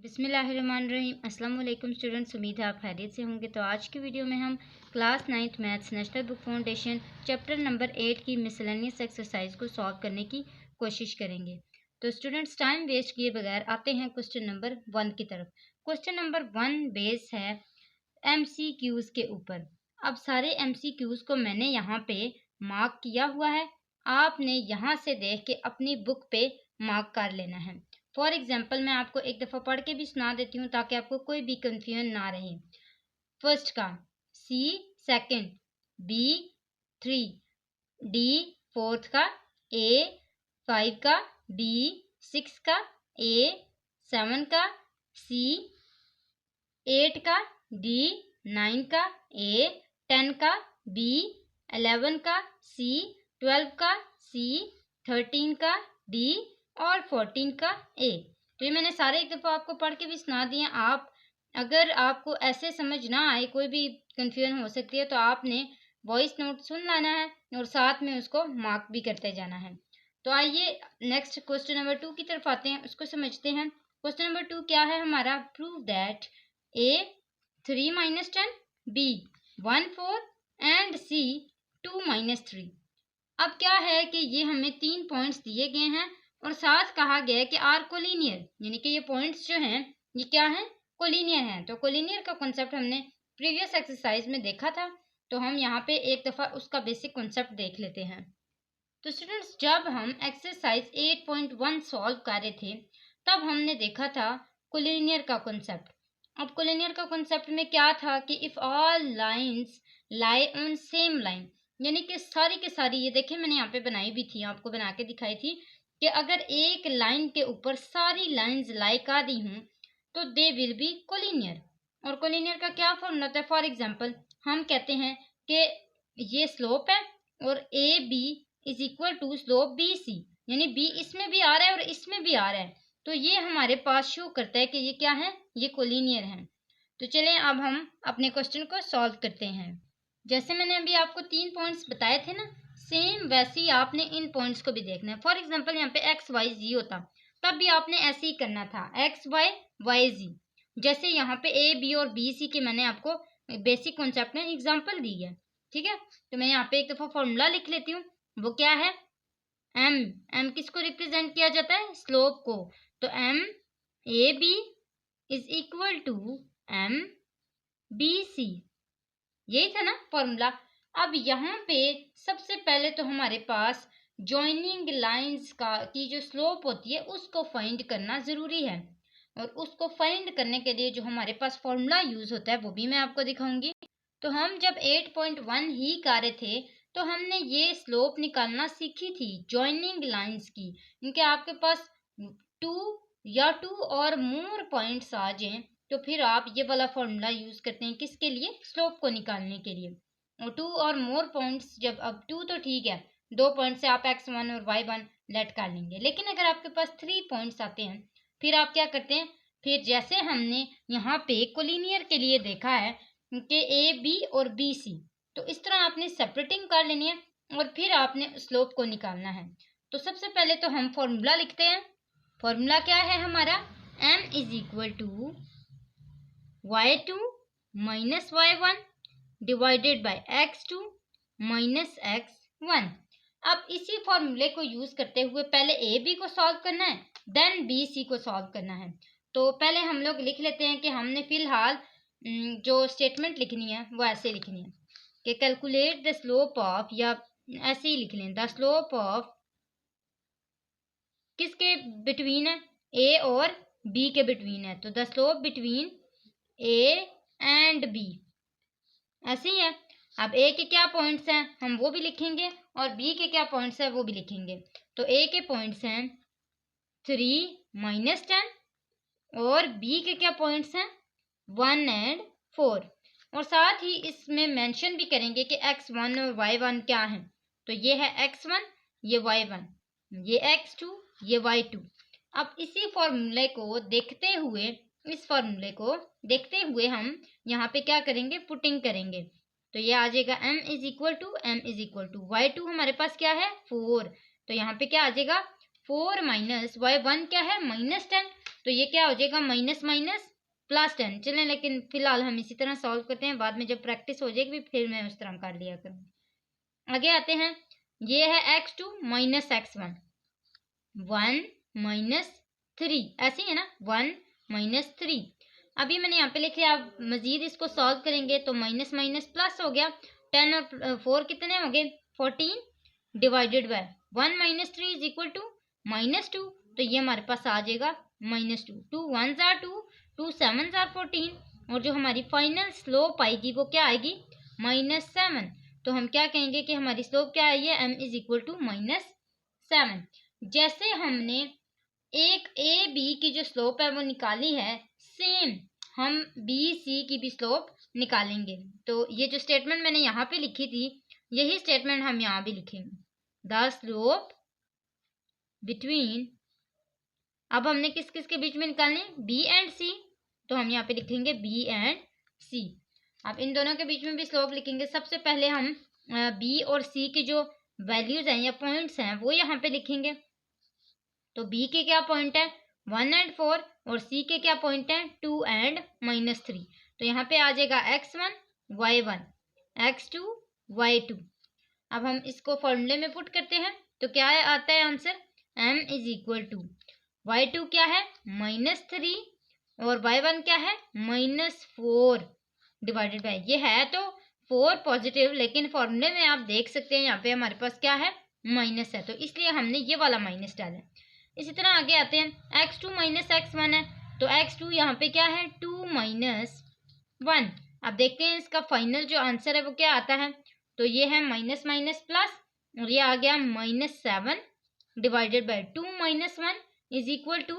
बिस्मिल्लाहिर्रहमानिर्रहीम। अस्सलाम वालेकुम स्टूडेंट्स, उम्मीद है आप खैरियत से होंगे। तो आज की वीडियो में हम class 9th maths national book foundation chapter number 8 की मिसलेनियस एक्सरसाइज को सॉल्व करने की कोशिश करेंगे। तो स्टूडेंट्स, टाइम वेस्ट किए बगैर आते हैं क्वेश्चन नंबर 1 की तरफ। क्वेश्चन नंबर 1 बेस है MCQs के ऊपर। अब सारे MCQs को मैंने यहाँ पे मार्क किया हुआ है, आपने यहाँ से देख के अपनी बुक पे मार्क कर लेना है। फॉर एग्जाम्पल मैं आपको एक दफ़ा पढ़ के भी सुना देती हूँ ताकि आपको कोई भी कंफ्यूजन ना रहे। फर्स्ट का C, second B, 3 D, fourth का A, 5 का B, 6 का A, 7 का C, 8 का D, 9 का A, 10 का B, 11 का C, 12 का C, 13 का D और 14 का A। तो ये मैंने सारे एक दफ़ा आपको पढ़ के भी सुना दिए। आप अगर आपको ऐसे समझ ना आए, कोई भी कंफ्यूजन हो सकती है, तो आपने वॉइस नोट सुन लेना है और साथ में उसको मार्क भी करते जाना है। तो आइए नेक्स्ट क्वेश्चन नंबर 2 की तरफ आते हैं, उसको समझते हैं। क्वेश्चन नंबर 2 क्या है हमारा? Prove that A 3 - 10, B 1 4 and C 2 - 3। अब क्या है कि ये हमें 3 पॉइंट्स दिए गए हैं और साथ कहा गया है कि आर कोलिनियर, यानी कि ये पॉइंट्स जो हैं ये क्या हैं? कोलिनियर हैं। तो कोलिनियर का कॉन्सेप्ट हमने प्रीवियस एक्सरसाइज में देखा था, तो हम यहाँ पे एक दफ़ा उसका बेसिक कॉन्सेप्ट देख लेते हैं। तो स्टूडेंट्स, जब हम एक्सरसाइज 8.1 सॉल्व कर रहे थे तब हमने देखा था कोलिनियर का कॉन्सेप्ट। अब कोलिनियर का कॉन्सेप्ट में क्या था कि if all lines lie on same line, यानी कि सारी के सारी, ये देखें मैंने यहाँ पे बनाई भी थी, आपको बना के दिखाई थी कि अगर एक लाइन के ऊपर सारी लाइंस लाई कर दी हूँ तो दे विल बी कोलिनियर। और कोलिनियर का क्या फॉर्मूला होता है? फॉर एग्जांपल हम कहते हैं कि ये स्लोप है और A B is equal to slope B C, यानी बी इसमें भी आ रहा है और इसमें भी आ रहा है, तो ये हमारे पास शो करता है कि ये क्या है? ये कोलिनियर है। तो चलें अब हम अपने क्वेश्चन को सॉल्व करते हैं। जैसे मैंने अभी आपको 3 पॉइंट्स बताए थे ना, सेम वैसे ही आपने इन पॉइंट्स को भी देखना है। फॉर एग्जांपल यहाँ पे एक्स वाई जी होता तब भी आपने ऐसे ही करना था, एक्स वाई वाई जी। जैसे यहाँ पे ए बी और बी सी के मैंने आपको बेसिक कॉन्सेप्ट में एग्जांपल दी है, ठीक है। तो मैं यहाँ पे एक दफ़ा फॉर्मूला लिख लेती हूँ, वो क्या है? एम। एम किसको रिप्रेजेंट किया जाता है? स्लोप को। तो m A B is equal to m B C, यही था ना फॉर्मूला। अब यहाँ पे सबसे पहले तो हमारे पास जॉइनिंग लाइंस का की जो स्लोप होती है उसको फाइंड करना ज़रूरी है, और उसको फाइंड करने के लिए जो हमारे पास फॉर्मूला यूज़ होता है वो भी मैं आपको दिखाऊंगी। तो हम जब 8.1 ही कर रहे थे तो हमने ये स्लोप निकालना सीखी थी जॉइनिंग लाइंस की, क्योंकि आपके पास 2 या 2 और मोर पॉइंट्स आ जाएं तो फिर आप ये वाला फॉर्मूला यूज़ करते हैं, किसके लिए? स्लोप को निकालने के लिए। और 2 और मोर पॉइंट्स, जब अब 2 तो ठीक है, 2 पॉइंट से आप x1 और y1 लेट कर लेंगे, लेकिन अगर आपके पास 3 पॉइंट्स आते हैं फिर आप क्या करते हैं? फिर जैसे हमने यहाँ पे कोलिनियर के लिए देखा है कि ए बी और बी सी, तो इस तरह आपने सेपरेटिंग कर लेनी है और फिर आपने स्लोप को निकालना है। तो सबसे पहले तो हम फॉर्मूला लिखते हैं। फॉर्मूला क्या है हमारा? m is equal to y2 minus y1 divided by x2 minus x1। अब इसी फॉर्मूले को यूज करते हुए पहले ए बी को सॉल्व करना है, देन बी सी को सॉल्व करना है। तो पहले हम लोग लिख लेते हैं कि हमने फिलहाल जो स्टेटमेंट लिखनी है वो ऐसे लिखनी है कि कैलकुलेट द स्लोप ऑफ, या ऐसे ही लिख लें, द स्लोप ऑफ किसके बिटवीन है? ए और बी के बिटवीन है, तो the slope between A and B, ऐसे ही है। अब ए के क्या पॉइंट्स हैं हम वो भी लिखेंगे और बी के क्या पॉइंट्स हैं वो भी लिखेंगे। तो ए के पॉइंट्स हैं 3 - 10 और बी के क्या पॉइंट्स हैं? 1 और 4। और साथ ही इसमें मेंशन भी करेंगे कि x1 और y1 क्या हैं। तो ये है x1, ये y1, ये x2, ये y2। अब इसी फॉर्मूले को देखते हुए, इस फॉर्मूले को देखते हुए हम यहाँ पे क्या करेंगे? पुटिंग करेंगे। तो ये आ जाएगा m is equal to y2 हमारे पास क्या है? 4। तो यहाँ पे क्या आ जाएगा? 4 माइनस y1 क्या है? -10। तो ये क्या हो जाएगा, माइनस माइनस प्लस 10। चलें, लेकिन फिलहाल हम इसी तरह सॉल्व करते हैं, बाद में जब प्रैक्टिस हो जाएगी फिर मैं उस तरह कर लिया करूँगी। आगे आते हैं, ये है x2 माइनस x1, 1 माइनस 3, ऐसे ही है ना, 1 माइनस 3। अभी मैंने यहाँ पे लिखे, आप मजीद इसको सॉल्व करेंगे तो माइनस माइनस प्लस हो गया, 10 और 4 कितने हो गए, 14 divided by 1 minus 3 is equal to -2। तो ये हमारे पास आ जाएगा -2, 2 1 जार 2, 2 7 जार 14, और जो हमारी फाइनल स्लोप आएगी वो क्या आएगी, -7। तो हम क्या कहेंगे कि हमारी स्लोप क्या आई है, m इज इक्वल टू -7। जैसे हमने एक ए बी की जो स्लोप है वो निकाली है, सेम हम बी सी की भी स्लोप निकालेंगे। तो ये जो स्टेटमेंट मैंने यहाँ पे लिखी थी, यही स्टेटमेंट हम यहाँ भी लिखेंगे, द स्लोप बिटवीन, अब हमने किस किस के बीच में निकालने, बी एंड सी, तो हम यहाँ पे लिखेंगे बी एंड सी। अब इन दोनों के बीच में भी स्लोप लिखेंगे। सबसे पहले हम बी और सी की जो वैल्यूज हैं या पॉइंट्स हैं वो यहाँ पे लिखेंगे। तो बी के क्या पॉइंट है, 1 एंड 4, और सी के क्या पॉइंट है, 2 एंड -3। तो यहाँ पे आ जाएगा x1 y1, x2 y2। अब हम इसको फॉर्मूले में पुट करते हैं तो क्या आता है answer, m is equal to y2 क्या है, -3, और y1 क्या है, -4 डिवाइडेड बाय, ये है तो 4 पॉजिटिव, लेकिन फॉर्मूले में आप देख सकते हैं यहाँ पे हमारे पास क्या है, माइनस है, तो इसलिए हमने ये वाला माइनस डाला है। इसी तरह आगे आते हैं, x2 माइनस x1 है, तो x2 यहाँ पे क्या है, 2 माइनस 1। अब देखते हैं इसका फाइनल जो आंसर है वो क्या आता है। तो ये है माइनस माइनस प्लस, और ये आ गया -7 divided by 2 minus 1 is equal to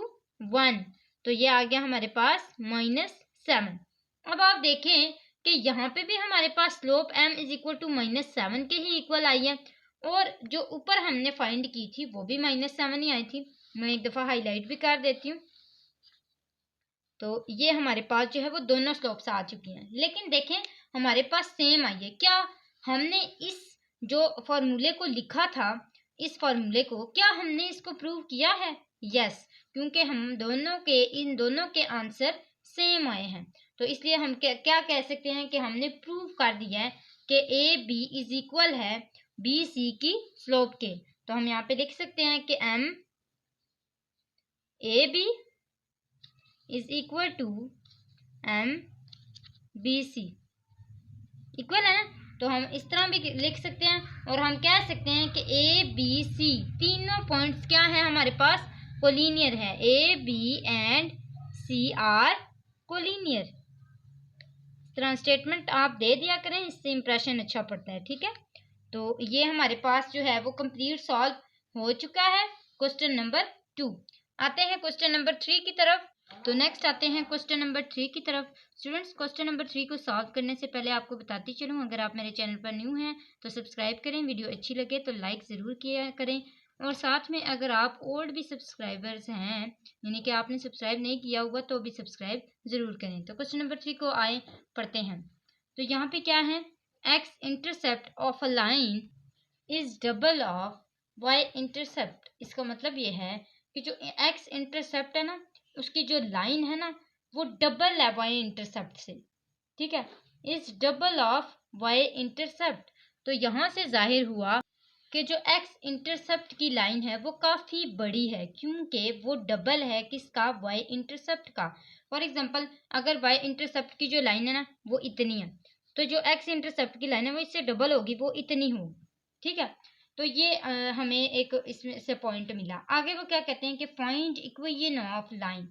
1। तो ये आ गया हमारे पास -7। अब आप देखें कि यहाँ पे भी हमारे पास slope m is equal to -7 के ही इक्वल आई है, और जो ऊपर हमने फाइंड की थी वो भी -7 ही आई थी। मैं एक दफ़ा हाईलाइट भी कर देती हूँ। तो ये हमारे पास जो है वो दोनों स्लोप्स आ चुकी हैं, लेकिन देखें हमारे पास सेम आई है। क्या हमने इस जो फॉर्मूले को लिखा था, इस फॉर्मूले को क्या हमने इसको प्रूव किया है, यस, क्योंकि हम दोनों के, इन दोनों के आंसर सेम आए हैं। तो इसलिए हम क्या कह सकते हैं कि हमने प्रूव कर दिया है कि ए बी इज इक्वल है बी सी की स्लोप के। तो हम यहाँ पे लिख सकते हैं कि m A B is equal to m B C, equal है ना। तो हम इस तरह भी लिख सकते हैं, और हम कह सकते हैं कि ए बी सी तीनों पॉइंट्स क्या है हमारे पास, कोलिनियर है, A B and C are collinear. इस तरह स्टेटमेंट आप दे दिया करें, इससे इंप्रेशन अच्छा पड़ता है, ठीक है। तो ये हमारे पास जो है वो कंप्लीट सॉल्व हो चुका है क्वेश्चन नंबर 2। आते हैं क्वेश्चन नंबर 3 की तरफ। तो नेक्स्ट आते हैं क्वेश्चन नंबर 3 की तरफ। स्टूडेंट्स, क्वेश्चन नंबर 3 को सॉल्व करने से पहले आपको बताती चलूँ, अगर आप मेरे चैनल पर न्यू हैं तो सब्सक्राइब करें, वीडियो अच्छी लगे तो लाइक ज़रूर किया करें, और साथ में अगर आप ओल्ड भी सब्सक्राइबर्स हैं, यानी कि आपने सब्सक्राइब नहीं किया होगा, तो भी सब्सक्राइब ज़रूर करें। तो क्वेश्चन नंबर 3 को आए पढ़ते हैं। तो यहाँ पे क्या है, x intercept of a line is double of y intercept. इसका मतलब ये है कि जो x इंटरसेप्ट है ना, उसकी जो लाइन है ना वो डबल है y इंटरसेप्ट से, ठीक है, is double of y intercept. तो यहाँ से जाहिर हुआ कि जो x इंटरसेप्ट की लाइन है वो काफ़ी बड़ी है, क्योंकि वो डबल है किसका, y इंटरसेप्ट का। फॉर एग्जांपल, अगर y इंटरसेप्ट की जो लाइन है ना वो इतनी है, तो जो x इंटरसेप्ट की लाइन है वो इससे डबल होगी, वो इतनी होगी, ठीक है। तो ये हमें एक इसमें से पॉइंट मिला। आगे वो क्या कहते हैं कि फाइंड इक्वेशन ऑफ लाइन।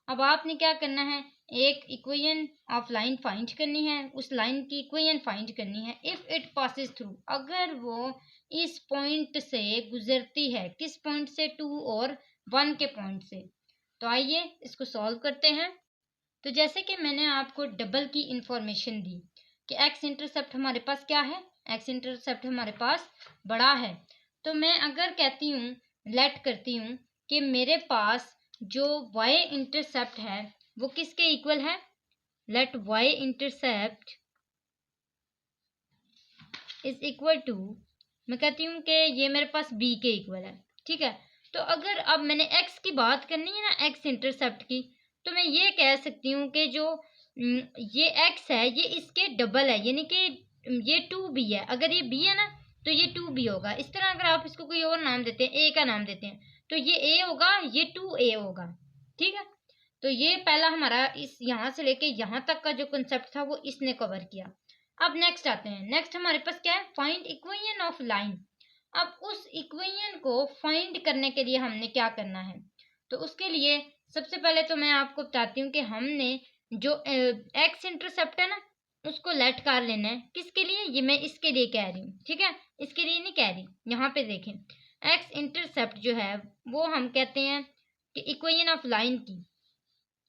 अब आपने क्या करना है, एक इक्वेशन ऑफ लाइन फाइंड करनी है, उस लाइन की इक्वेशन फाइंड करनी है। इफ इट पासिस थ्रू, अगर वो इस पॉइंट से गुजरती है, किस पॉइंट से, 2 और 1 के पॉइंट से। तो आइए इसको सॉल्व करते हैं। तो जैसे कि मैंने आपको डबल की इंफॉर्मेशन दी कि एक्स इंटरसेप्ट हमारे पास क्या है, एक्स इंटरसेप्ट हमारे पास बड़ा है, तो मैं अगर कहती हूँ, लेट करती हूँ कि मेरे पास जो y इंटरसेप्ट है वो किसके इक्वल है, let y intercept is equal to, मैं कहती हूँ कि ये मेरे पास b के इक्वल है, ठीक है। तो अगर अब मैंने x की बात करनी है ना, x इंटरसेप्ट की, तो मैं ये कह सकती हूँ कि जो ये x है ये इसके डबल है, यानी कि ये 2b है। अगर ये b है ना तो ये 2b होगा। इस तरह अगर आप इसको कोई और नाम देते हैं, a का नाम देते हैं, तो ये a होगा, ये 2a होगा। ठीक है, तो ये पहला हमारा इस यहाँ से लेके यहाँ तक का जो कंसेप्ट था वो इसने कवर किया। अब नेक्स्ट आते हैं। नेक्स्ट हमारे पास क्या है, फाइंड इक्वेशन ऑफ लाइन। अब उस इक्वेशन को फाइंड करने के लिए हमने क्या करना है, तो उसके लिए सबसे पहले तो मैं आपको बताती हूँ कि हमने जो एक्स इंटरसेप्ट है ना उसको लेट कर लेना है। किसके लिए, ये मैं इसके लिए कह रही हूँ, ठीक है, इसके लिए नहीं कह रही। यहाँ पे देखें, एक्स इंटरसेप्ट जो है वो हम कहते हैं कि इक्वेशन ऑफ लाइन की।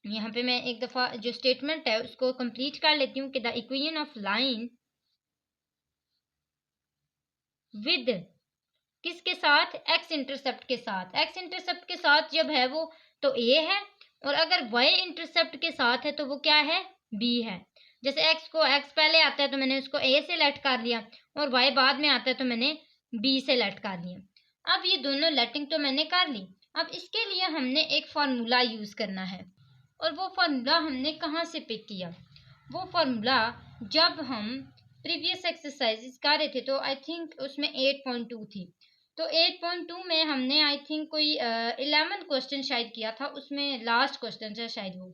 यहाँ पे मैं एक दफा जो स्टेटमेंट है उसको कंप्लीट कर लेती हूँ कि the equation of line with किसके साथ, एक्स इंटरसेप्ट के साथ। एक्स इंटरसेप्ट के साथ जब है वो तो a है, और अगर y इंटरसेप्ट के साथ है तो वो क्या है, b है। जैसे x को x पहले आता है तो मैंने उसको a से लेट कर लिया, और y बाद में आता है तो मैंने b से लेट कर लिया। अब ये दोनों लेटिंग तो मैंने कर ली। अब इसके लिए हमने एक फार्मूला यूज करना है, और वो फार्मूला हमने कहाँ से पिक किया, वो फार्मूला जब हम प्रीवियस एक्सरसाइजेस कर रहे थे तो आई थिंक उसमें 8.2 थी। तो 8.2 में हमने आई थिंक कोई 11 क्वेश्चन शायद किया था, उसमें लास्ट क्वेश्चन था शायद वो।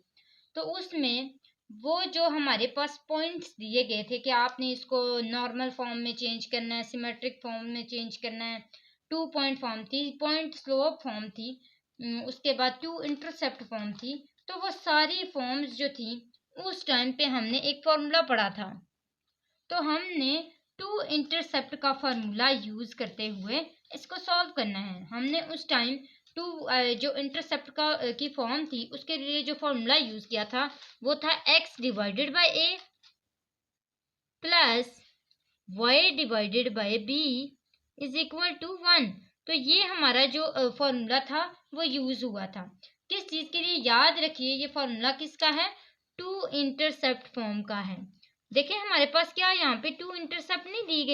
तो उसमें वो जो हमारे पास पॉइंट्स दिए गए थे कि आपने इसको नॉर्मल फॉर्म में चेंज करना है, सिमेट्रिक फॉर्म में चेंज करना है, 2 पॉइंट फॉर्म थी, पॉइंट स्लोप फॉर्म थी, उसके बाद 2 इंटरसेप्ट फॉर्म थी। तो वो सारी फॉर्म्स जो थी उस टाइम पे हमने एक फॉर्मूला पढ़ा था। तो हमने 2 इंटरसेप्ट का फार्मूला यूज करते हुए इसको सॉल्व करना है। हमने उस टाइम 2 जो इंटरसेप्ट का की फॉर्म थी उसके लिए जो फार्मूला यूज किया था वो था x divided by a plus y divided by b is equal to 1। तो ये हमारा जो फार्मूला था वो यूज हुआ था। किस चीज के लिए, याद रखिए ये फार्मूला किसका है, 2 इंटरसेप्ट फॉर्म का है। देखिए हमारे पास क्या यहाँ पे 2 इंटरसेप्ट नहीं दी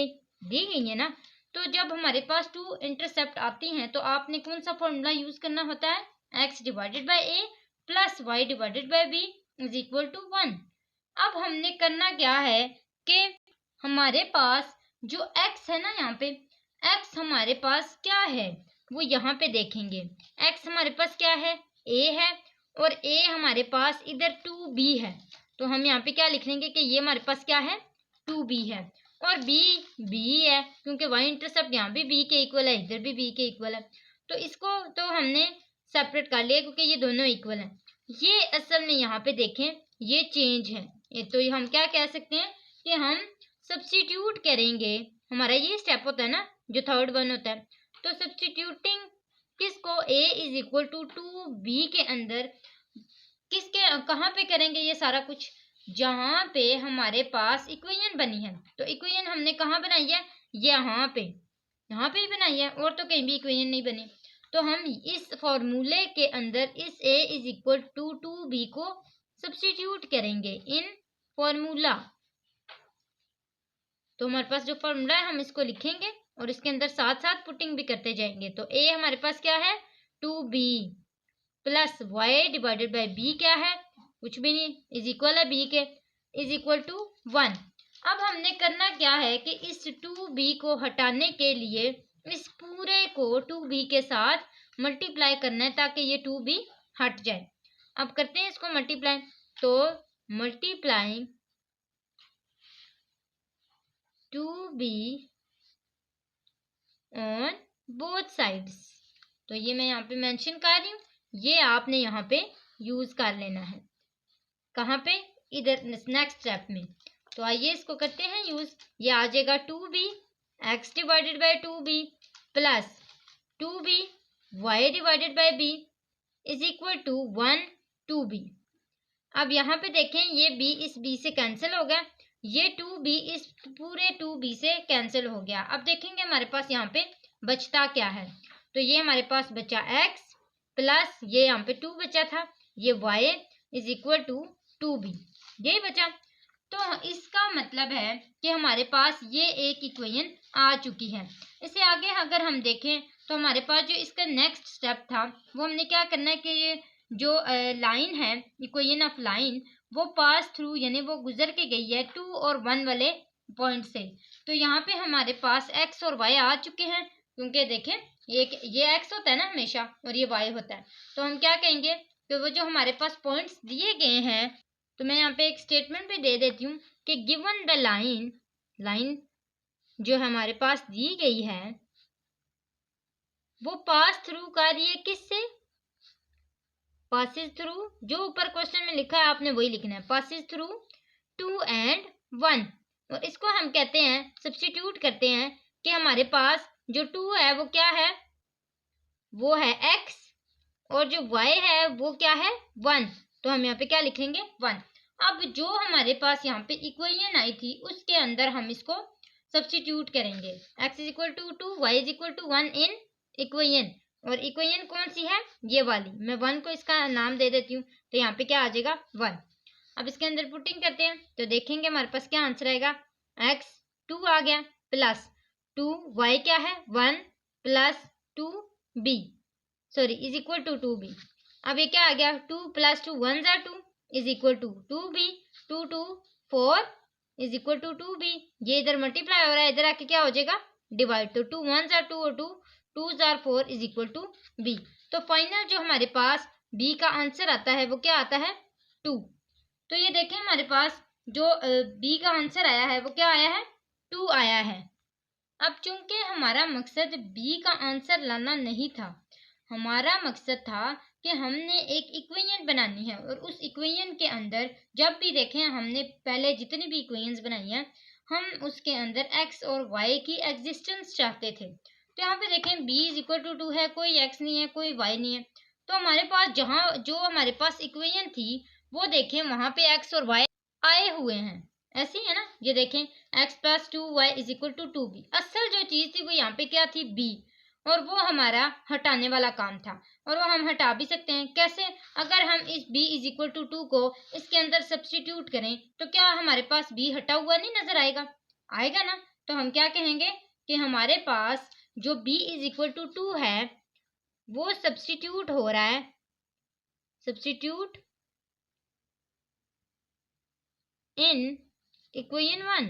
गई है ना। तो जब हमारे पास 2 इंटरसेप्ट आती हैं तो आपने कौन सा फॉर्मूला यूज करना होता है, x divided by a plus y divided by b is equal to 1। अब हमने करना क्या है कि हमारे पास जो x है ना, यहाँ पे x हमारे पास क्या है वो यहाँ पे देखेंगे। x हमारे पास क्या है, a है, और a हमारे पास इधर 2b है। तो हम यहाँ पे क्या लिख लेंगे कि ये हमारे पास क्या है, 2b है, और b है क्योंकि y इंटरसेप्ट यहाँ भी b के इक्वल है, इधर भी b के इक्वल है। तो इसको तो हमने सेपरेट कर लिया क्योंकि ये दोनों इक्वल हैं। ये असल में यहाँ पे देखें ये चेंज है, तो ये हम क्या कह सकते हैं कि हम सब्स्टिट्यूट करेंगे। हमारा ये स्टेप होता है ना जो थर्ड वन होता है। तो सब्स्टिट्यूटिंग किसको, a is equal to 2b के अंदर किसके कहाँ पे करेंगे ये सारा कुछ, जहाँ पे हमारे पास इक्वेशन बनी है। तो इक्वेशन हमने कहाँ बनाई है, यहाँ पे ही बनाई है, और तो कहीं भी इक्वेशन नहीं बनी। तो हम इस फॉर्मूले के अंदर इस a is equal to 2b को सब्स्टिट्यूट करेंगे इन फॉर्मूला। तो हमारे पास जो फॉर्मूला है हम इसको लिखेंगे और इसके अंदर साथ साथ पुटिंग भी करते जाएंगे। तो a हमारे पास क्या है, 2b plus y divided by b क्या है, कुछ भी नहीं, इज इक्वल है b के, इज इक्वल टू 1। अब हमने करना क्या है कि इस 2b को हटाने के लिए इस पूरे को 2b के साथ मल्टीप्लाई करना है ताकि ये 2b हट जाए। अब करते हैं इसको मल्टीप्लाई। तो multiplying 2b on both sides. तो ये मैं यहाँ पे मेंशन कर रही हूँ, ये आपने यहाँ पे यूज कर लेना है। कहाँ पे, इधर नेक्स्ट स्टेप में। तो आइए इसको करते हैं यूज। ये आ जाएगा 2b x divided by 2b plus 2b y divided by b is equal to 1 2b। अब यहाँ पे देखें ये b इस b से कैंसिल हो गया, ये 2b इस पूरे 2b से कैंसिल हो गया। अब देखेंगे हमारे पास यहाँ पे बचता क्या है। तो ये हमारे पास बचा x प्लस ये यहाँ पे 2 बचा था, ये y is equal to 2b, यही बचा। तो इसका मतलब है कि हमारे पास ये एक इक्वेशन आ चुकी है। इसे आगे अगर हम देखें तो हमारे पास जो इसका नेक्स्ट स्टेप था वो हमने क्या करना है कि ये जो लाइन है, इक्वेशन ऑफ लाइन, वो पास थ्रू यानी वो गुजर के गई है 2 और 1 वाले पॉइंट से। तो यहाँ पे हमारे पास x और y आ चुके हैं, क्योंकि देखें ये x होता है ना हमेशा और ये y होता है। तो हम क्या कहेंगे कि वो जो हमारे पास पॉइंट्स दिए गए हैं, तो मैं यहाँ पे एक स्टेटमेंट भी दे देती हूँ कि गिवन द लाइन जो हमारे पास दी गई है वो पास थ्रू कर रही है किससे, पासिस थ्रू, जो ऊपर क्वेश्चन में लिखा है आपने वही लिखना है, पासिस थ्रू 2 and 1। और इसको हम कहते हैं, सब्स्टिट्यूट करते हैं कि हमारे पास जो 2 है वो क्या है, वो है x, और जो y है वो क्या है 1। तो हम यहाँ पे क्या लिखेंगे 1। अब जो हमारे पास यहाँ पे इक्वेशन आई थी उसके अंदर हम इसको सब्स्टिट्यूट करेंगे, x is equal to 2, y is equal to 1 in equation. और इक्वेशन कौन सी है, ये वाली, मैं 1 को इसका नाम दे देती हूँ। तो यहाँ पे क्या आ जाएगा 1। अब इसके अंदर पुटिंग करते हैं तो देखेंगे हमारे पास क्या आंसर आएगा, x 2 आ गया प्लस 2, y क्या है 1 plus 2b, sorry is equal to 2b। अब ये क्या आ गया 2 प्लस 2 1 ज़ा 2 is equal to 2b, 2 2 4 is equal to 2b। ये इधर मल्टीप्लाई हो रहा है, इधर आके क्या हो जाएगा डिवाइड, तो 2 1 ज़ा 2 और 2 2 ज़ा 4 इज इक्वल टू b। तो फाइनल जो हमारे पास b का आंसर आता है वो क्या आता है 2। तो ये देखें हमारे पास जो b का आंसर आया है वो क्या आया है 2 आया है। अब चूंकि हमारा मकसद b का आंसर लाना नहीं था, हमारा मकसद था कि हमने एक इक्वेशन बनानी है, और उस इक्वेशन के अंदर जब भी देखें हमने पहले जितनी भी इक्वेशंस बनाई हैं हम उसके अंदर x और y की एग्जिस्टेंस चाहते थे। तो यहाँ पे देखें b इज इक्वल टू 2 है, कोई x नहीं है कोई y नहीं है, तो हमारे पास जहाँ जो हमारे पास इक्वेशन थी वो देखें वहां पे x और y आए हुए हैं, ऐसे ही है ना। ये देखें x plus 2y is equal to 2b, असल जो चीज थी वो यहाँ पे क्या थी b, और वो हमारा हटाने वाला काम था, और वो हम हटा भी सकते हैं। कैसे, अगर हम इस b इज इक्वल टू 2 को इसके अंदर सब्स्टिट्यूट करें तो क्या हमारे पास b हटा हुआ नहीं नजर आएगा, आएगा ना। तो हम क्या कहेंगे कि हमारे पास जो b इज इक्वल टू 2 है वो सब्स्टिट्यूट हो रहा है, सब्स्टिट्यूट इन इक्वेशन 1,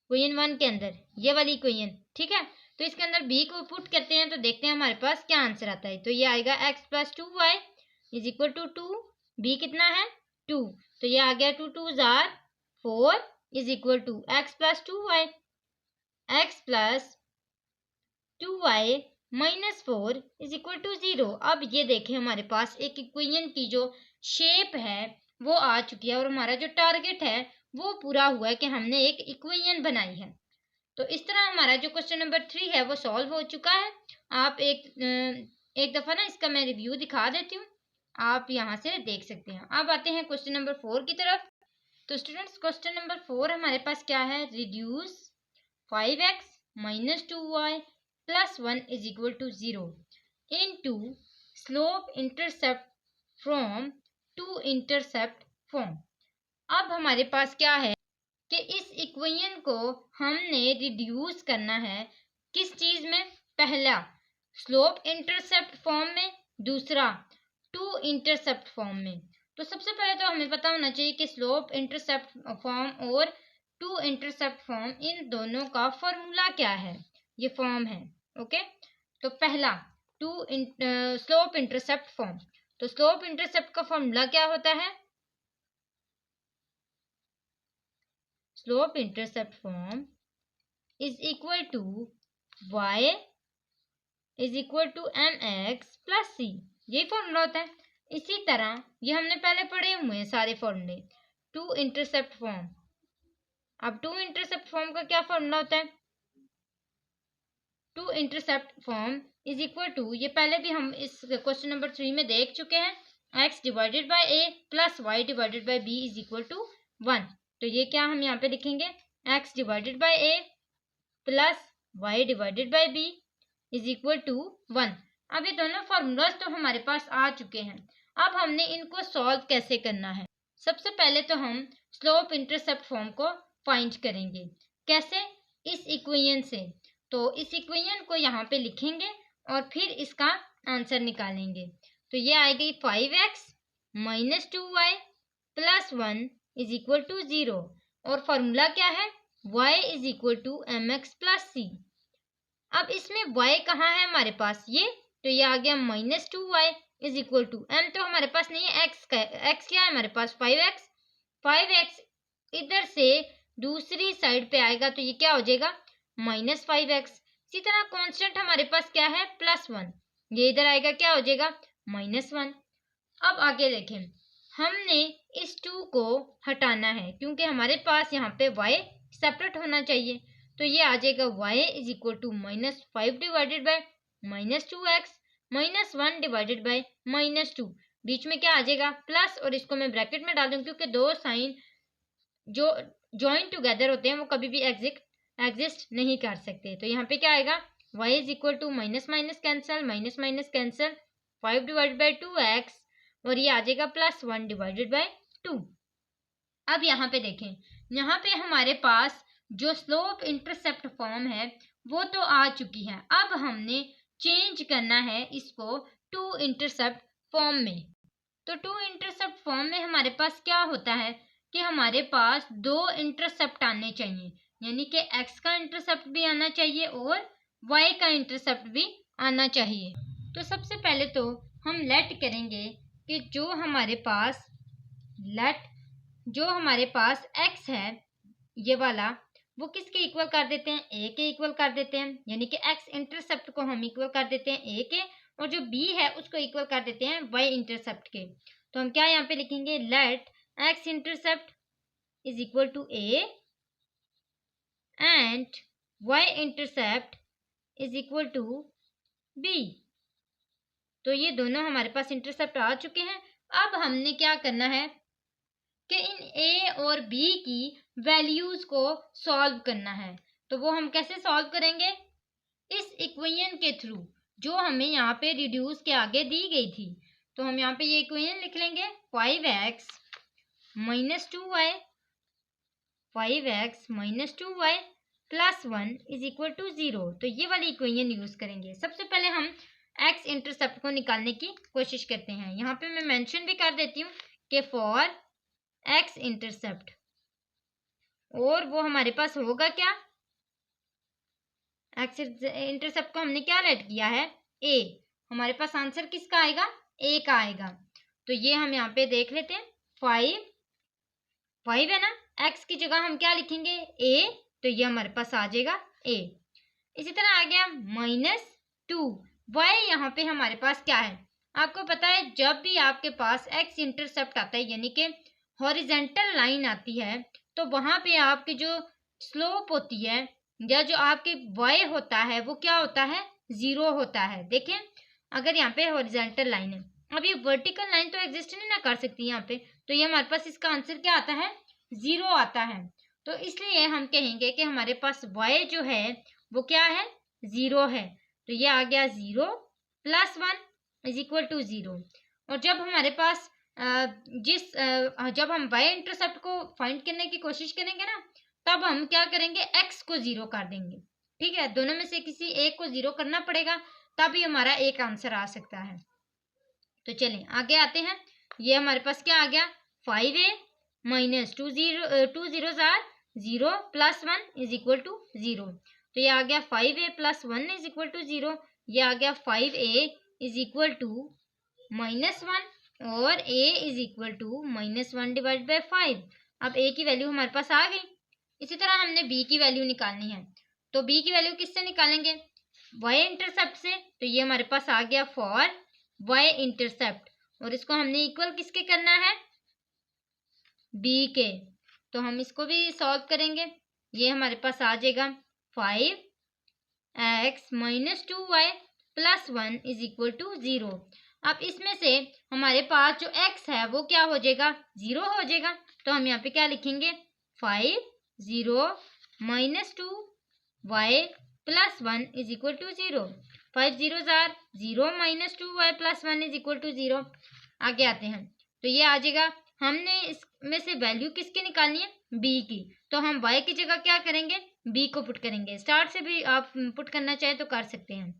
इक्वेशन 1 के अंदर ये वाली इक्वेशन, ठीक है। तो इसके अंदर b को पुट करते हैं तो देखते हैं हमारे पास क्या आंसर आता है। तो ये आएगा x plus 2y is equal to 2, b कितना है 2, तो ये आ गया 2 2 जार 4 is equal to x plus 2y, x plus 2y minus 4 is equal to 0। अब ये देखें हमारे पास एक इक्वेशन की जो शेप है वो आ चुकी है, और हमारा जो टारगेट है वो पूरा हुआ है कि हमने एक इक्वेशन बनाई है। तो इस तरह हमारा जो क्वेश्चन नंबर 3 है वो सॉल्व हो चुका है। आप एक दफ़ा ना इसका मैं रिव्यू दिखा देती हूँ, आप यहाँ से देख सकते हैं। अब आते हैं क्वेश्चन नंबर 4 की तरफ। तो स्टूडेंट्स क्वेश्चन नंबर 4 हमारे पास क्या है, reduce 5x minus 2y plus 1 is equal to 0 into slope intercept from two intercept form. अब हमारे पास क्या है कि इस इक्वेशन को हमने रिड्यूस करना है किस चीज में, पहला स्लोप इंटरसेप्ट फॉर्म में, दूसरा टू इंटरसेप्ट फॉर्म में। तो सबसे पहले तो हमें पता होना चाहिए कि स्लोप इंटरसेप्ट फॉर्म और टू इंटरसेप्ट फॉर्म इन दोनों का फॉर्मूला क्या है, ये फॉर्म है। ओके, तो पहला स्लोप इंटरसेप्ट फॉर्म, तो स्लोप इंटरसेप्ट का फॉर्मूला क्या होता है, slope intercept form is equal to y is equal to mx plus c, यही फॉर्मूला होता है। इसी तरह ये हमने पहले पढ़े हुए हैं सारे फॉर्मूले। टू इंटरसेप्ट फॉर्म, अब टू इंटरसेप्ट फॉर्म का क्या फॉर्मूला होता है, two intercept form is equal to, ये पहले भी हम इस क्वेश्चन नंबर 3 में देख चुके हैं, x divided by a plus y divided by b is equal to 1। तो ये क्या हम यहाँ पे लिखेंगे, x divided by a plus y divided by b is equal to 1। अब ये दोनों फार्मूलाज तो हमारे पास आ चुके हैं, अब हमने इनको सॉल्व कैसे करना है। सबसे पहले तो हम स्लोप इंटरसेप्ट फॉर्म को फाइंड करेंगे। कैसे? इस इक्वेशन से। तो इस इक्वेशन को यहाँ पे लिखेंगे और फिर इसका आंसर निकालेंगे। तो ये आएगी 5x minus 2y plus 1 is equal to 0 और फॉर्मूला क्या है? y is equal to mx plus c। अब इसमें y कहाँ है हमारे पास? ये तो ये आ गया minus 2y is equal to m तो हमारे पास नहीं है, x का x क्या है हमारे पास? 5x इधर से दूसरी साइड पे आएगा तो ये क्या हो जाएगा? Minus 5x। इसी तरह कांस्टेंट हमारे पास क्या है? प्लस 1। ये इधर आएगा, क्या हो जाएगा? माइनस 1। अब आगे देखें, हमने इस 2 को हटाना है क्योंकि हमारे पास यहाँ पे y सेपरेट होना चाहिए। तो ये आ जाएगा y is equal to minus 5 divided by minus 2x minus 1 divided by minus 2। बीच में क्या आ जाएगा? प्लस, और इसको मैं ब्रैकेट में डाल दूँ क्योंकि दो साइन जो ज्वाइन टुगेदर होते हैं वो कभी भी एग्जिस्ट नहीं कर सकते। तो यहाँ पे क्या आएगा? y is equal to minus minus cancel, minus minus cancel, 5 divided by 2x और ये आ जाएगा प्लस 1 डिवाइडेड बाई 2। अब यहाँ पे देखें, यहाँ पे हमारे पास जो स्लोप इंटरसेप्ट फॉर्म है वो तो आ चुकी है। अब हमने चेंज करना है इसको टू इंटरसेप्ट फॉर्म में। तो टू इंटरसेप्ट फॉर्म में हमारे पास क्या होता है कि हमारे पास दो इंटरसेप्ट आने चाहिए, यानी कि x का इंटरसेप्ट भी आना चाहिए और y का इंटरसेप्ट भी आना चाहिए। तो सबसे पहले तो हम लेट करेंगे कि जो हमारे पास x है ये वाला, वो किसके इक्वल कर देते हैं? a के इक्वल कर देते हैं, यानी कि x इंटरसेप्ट को हम इक्वल कर देते हैं a के, और जो b है उसको इक्वल कर देते हैं y इंटरसेप्ट के। तो हम क्या यहाँ पे लिखेंगे? Let x intercept is equal to a and y intercept is equal to b। तो ये दोनों हमारे पास इंटरसेप्ट आ चुके हैं। अब हमने क्या करना है कि इन a और b की वैल्यूज को सॉल्व करना है। तो वो हम कैसे सॉल्व करेंगे? इस इक्वेशन के थ्रू जो हमें यहाँ पे रिड्यूस के आगे दी गई थी। तो हम यहाँ पे ये इक्वेशन लिख लेंगे 5x minus 2y plus 1 is equal to 0। तो ये वाली इक्वेशन यूज करेंगे। सबसे पहले हम x इंटरसेप्ट को निकालने की कोशिश करते हैं। यहाँ पे मैं मेंशन भी कर देती हूँ कि फॉर x इंटरसेप्ट, और वो हमारे पास होगा क्या? x इंटरसेप्ट को हमने क्या लेट किया है? a। हमारे पास आंसर किसका आएगा? a का आएगा। तो ये हम यहाँ पे देख लेते हैं, 5 है ना, x की जगह हम क्या लिखेंगे? a। तो ये हमारे पास आ जाएगा a। इसी तरह आ गया माइनस 2, y यहाँ पे हमारे पास क्या है? आपको पता है जब भी आपके पास x इंटरसेप्ट आता है यानी कि हॉरिजेंटल लाइन आती है, तो वहां पे आपकी जो स्लोप होती है या जो आपके y होता है वो क्या होता है? 0 होता है। देखें, अगर यहाँ पे हॉरिजेंटल लाइन है, अब ये वर्टिकल लाइन तो एग्जिस्ट नहीं ना कर सकती यहाँ पे, तो ये हमारे पास इसका आंसर क्या आता है? 0 आता है। तो इसलिए हम कहेंगे कि हमारे पास y जो है वो क्या है? 0 है। तो ये आ गया 0 प्लस 1 इज इक्वल टू 0। और जब हमारे पास जब हम y इंटरसेप्ट को फाइंड करने की कोशिश करेंगे ना, तब हम क्या करेंगे? x को 0 कर देंगे। ठीक है, दोनों में से किसी एक को 0 करना पड़ेगा, तभी हमारा एक आंसर आ सकता है। तो चलें आगे आते हैं। ये हमारे पास क्या आ गया? 5a minus 2 0 0 plus 1 is equal to 0। तो ये आ गया 5a plus 1 is equal to 0। ये आ गया 5a is equal to minus 1 और a is equal to minus 1 divide by 5। अब a की वैल्यू हमारे पास आ गई। इसी तरह हमने b की वैल्यू निकालनी है। तो b की वैल्यू किससे निकालेंगे? y इंटरसेप्ट से। तो ये हमारे पास आ गया फॉर y इंटरसेप्ट, और इसको हमने इक्वल किसके करना है? b के। तो हम इसको भी सॉल्व करेंगे। ये हमारे पास आ जाएगा 5x minus 2y plus 1 is equal to 0। अब इसमें से हमारे पास जो x है वो क्या हो जाएगा? 0 हो जाएगा। तो हम यहाँ पे क्या लिखेंगे? 5 0 minus 2y plus 1 is equal to 0। 5 0 0 minus 2y plus 1 is equal to 0। आगे आते हैं, तो ये आ जाएगा हमने इसमें से वैल्यू किसकी निकालनी है, बी की। तो हम y की जगह क्या करेंगे, b को पुट करेंगे। स्टार्ट से भी आप पुट करना चाहे तो कर सकते हैं।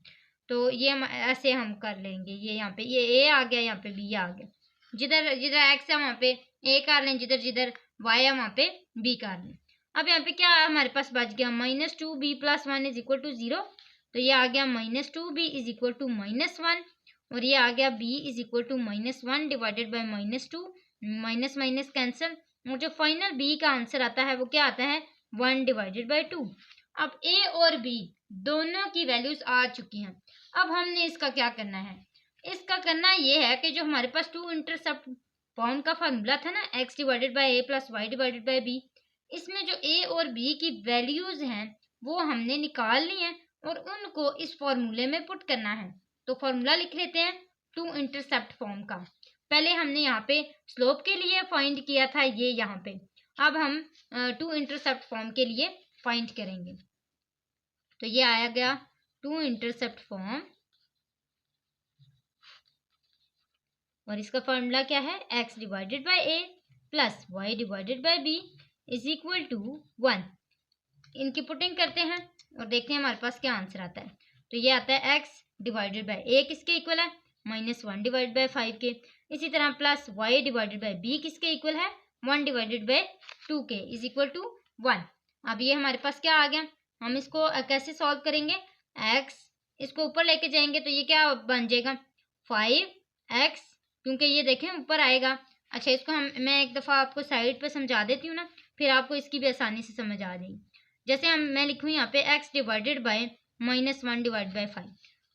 तो ये हम ऐसे हम कर लेंगे, ये यहाँ पे ये a आ गया, यहाँ पे b आ गया। जिधर जिधर x है वहाँ पे a कर लें, जिधर जिधर y है वहाँ पे b कर लें। अब यहाँ पे क्या हमारे पास बच गया, -2b + 1 = 0। तो ये आ गया -2b = -1, और ये आ गया b = -1 divided by -2, minus minus cancel, और जो फाइनल b का आंसर आता है वो क्या आता है, 1 डिवाइडेड बाई 2। अब a और b दोनों की वैल्यूज आ चुकी हैं। अब हमने इसका क्या करना है, इसका करना ये है कि जो हमारे पास टू इंटरसेप्ट फॉर्म का फार्मूला था ना, x divided by a + y divided by b, इसमें जो a और b की वैल्यूज हैं वो हमने निकाल ली हैं और उनको इस फॉर्मूले में पुट करना है। तो फॉर्मूला लिख लेते हैं टू इंटरसेप्ट फॉर्म का। पहले हमने यहाँ पे स्लोप के लिए फाइंड किया था ये यहाँ पे, अब हम टू इंटरसेप्ट फॉर्म के लिए फाइंड करेंगे। तो ये आया गया टू इंटरसेप्ट फॉर्म, और इसका फॉर्मूला क्या है, x divided by a + y divided by b = 1। इनकी पुटिंग करते हैं और देखते हैं हमारे पास क्या आंसर आता है। तो ये आता है x डिवाइडेड बाई a किसके इक्वल है, -1 डिवाइडेड बाई 5 के। इसी तरह plus y divided by b किसके इक्वल है, 1 डिवाइडेड बाई 2 के = 1। अब ये हमारे पास क्या आ गया, हम इसको कैसे सॉल्व करेंगे, x इसको ऊपर लेके जाएंगे तो ये क्या बन जाएगा, 5x, क्योंकि ये देखें ऊपर आएगा। अच्छा, इसको मैं एक दफ़ा आपको साइड पे समझा देती हूँ ना, फिर आपको इसकी भी आसानी से समझ आ जाएगी। जैसे मैं लिखूँ यहाँ पे x divided by -1 divide by 5,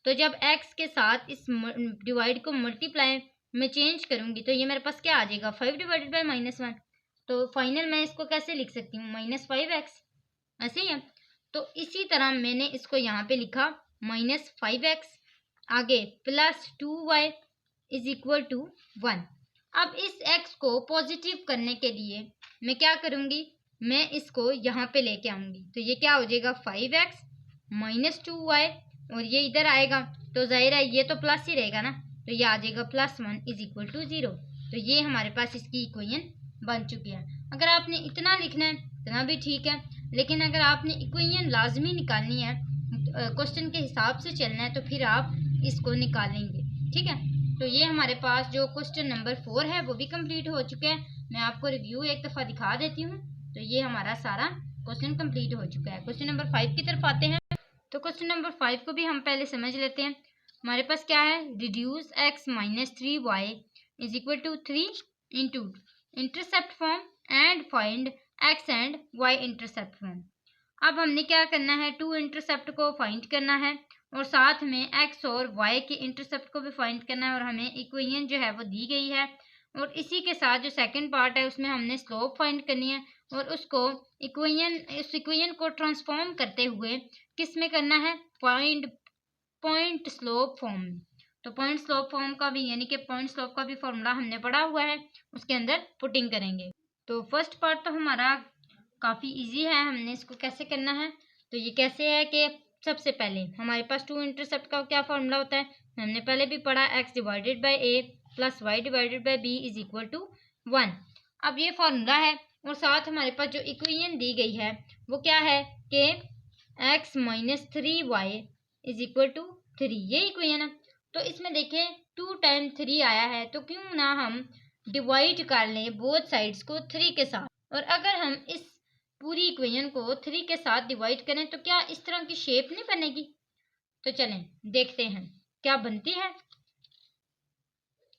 तो जब x के साथ इस डिवाइड को मल्टीप्लाई में चेंज करूँगी तो ये मेरे पास क्या आ जाएगा, 5 डिवाइडेड बाई -1। तो फाइनल मैं इसको कैसे लिख सकती हूँ, -5x, ऐसे ही है। तो इसी तरह मैंने इसको यहाँ पे लिखा -5x, आगे +2y = 1। अब इस x को पॉजिटिव करने के लिए मैं क्या करूँगी, मैं इसको यहाँ पे लेके आऊँगी। तो ये क्या हो जाएगा, 5x -2y, और ये इधर आएगा तो जाहिर है ये तो प्लस ही रहेगा ना, तो ये आ जाएगा +1 = 0। तो ये हमारे पास इसकी इक्वेशन बन चुकी है। अगर आपने इतना लिखना है इतना भी ठीक है, लेकिन अगर आपने इक्वेशन लाजमी निकालनी है, क्वेश्चन के हिसाब से चलना है, तो फिर आप इसको निकालेंगे, ठीक है। तो ये हमारे पास जो क्वेश्चन नंबर 4 है वो भी कंप्लीट हो चुका है। मैं आपको रिव्यू एक दफ़ा दिखा देती हूँ। तो ये हमारा सारा क्वेश्चन कंप्लीट हो चुका है। क्वेश्चन नंबर 5 की तरफ आते हैं। तो क्वेश्चन नंबर 5 को भी हम पहले समझ लेते हैं। हमारे पास क्या है, reduce x - 3y = 3 into intercept form and find x and y intercept form. अब हमने क्या करना है, टू इंटरसेप्ट को फाइंड करना है और साथ में x और y के इंटरसेप्ट को भी फाइंड करना है, और हमें इक्वेशन जो है वो दी गई है, और इसी के साथ जो सेकंड पार्ट है उसमें हमने स्लोप फाइंड करनी है, और उसको इक्वेशन को ट्रांसफॉर्म करते हुए किस में करना है, फाइंड पॉइंट स्लोप फॉर्म। तो पॉइंट स्लोप फॉर्म का भी, यानी कि पॉइंट स्लोप का भी फॉर्मूला हमने पढ़ा हुआ है, उसके अंदर पुटिंग करेंगे। तो फर्स्ट पार्ट तो हमारा काफ़ी इजी है, हमने इसको कैसे करना है। तो ये कैसे है कि सबसे पहले हमारे पास टू इंटरसेप्ट का क्या फॉर्मूला होता है, हमने पहले भी पढ़ा, x divided by a + y divided by b = 1। अब ये फॉर्मूला है और साथ हमारे पास जो इक्वेशन दी गई है वो क्या है कि x - 3y = 3, ये इक्वेशन है। तो इसमें देखें 2 टाइम 3 आया है, तो क्यों ना हम डिवाइड कर लें बोथ साइड्स को 3 के साथ, और अगर हम इस पूरी इक्वेशन को 3 के साथ डिवाइड करें तो क्या इस तरह की शेप नहीं बनेगी। तो चलें देखते हैं क्या बनती है।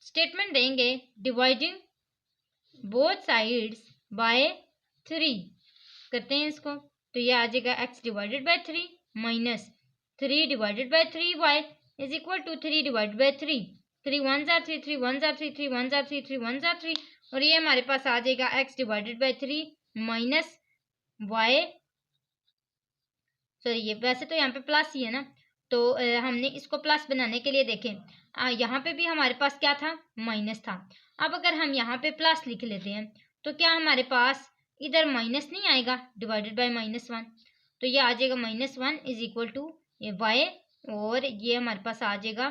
स्टेटमेंट देंगे, डिवाइडिंग बोथ साइड्स बाय 3 करते हैं इसको। तो ये आ जाएगा x divided bye 3 minus 3 divided bye 3y = 3 divided bye 3। 3 1s are 3, 3 1s are 3, 3 1s are 3, 3 1s are 3, और ये हमारे पास आ जाएगा x divided bye 3 minus y, sorry ये वैसे तो यहाँ पे प्लस ही है ना, तो हमने इसको प्लस बनाने के लिए देखें यहाँ पे भी हमारे पास क्या था, माइनस था। अब अगर हम यहाँ पे प्लस लिख लेते हैं तो क्या हमारे पास इधर माइनस नहीं आएगा, डिवाइडेड बाय -1, तो ये आ जाएगा -1 = ये y, और ये हमारे पास आ जाएगा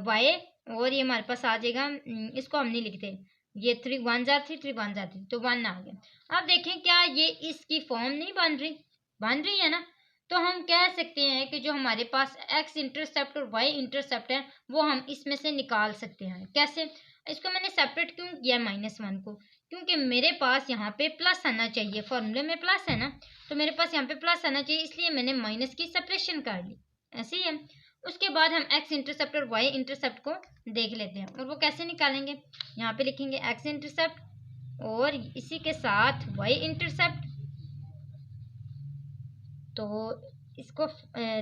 y, और ये हमारे पास आ जाएगा, इसको हम नहीं लिखते, ये 3 1 जार 3 3 1 जार 3 तो 1 आ गया। अब देखें क्या ये इसकी फॉर्म नहीं बन रही है ना। तो हम कह सकते हैं कि जो हमारे पास एक्स इंटरसेप्ट और वाई इंटरसेप्ट है वो हम इसमें से निकाल सकते हैं। कैसे? इसको मैंने सेपरेट क्यों किया -1 को, क्योंकि मेरे पास यहाँ पे प्लस आना चाहिए, फॉर्मूले में प्लस है ना, तो मेरे पास यहाँ पे प्लस आना चाहिए, इसलिए मैंने माइनस की सेपरेशन कर ली। ऐसे ही है। उसके बाद हम एक्स इंटरसेप्ट और वाई इंटरसेप्ट को देख लेते हैं, और वो कैसे निकालेंगे। यहाँ पे लिखेंगे एक्स इंटरसेप्ट और इसी के साथ वाई इंटरसेप्ट। तो इसको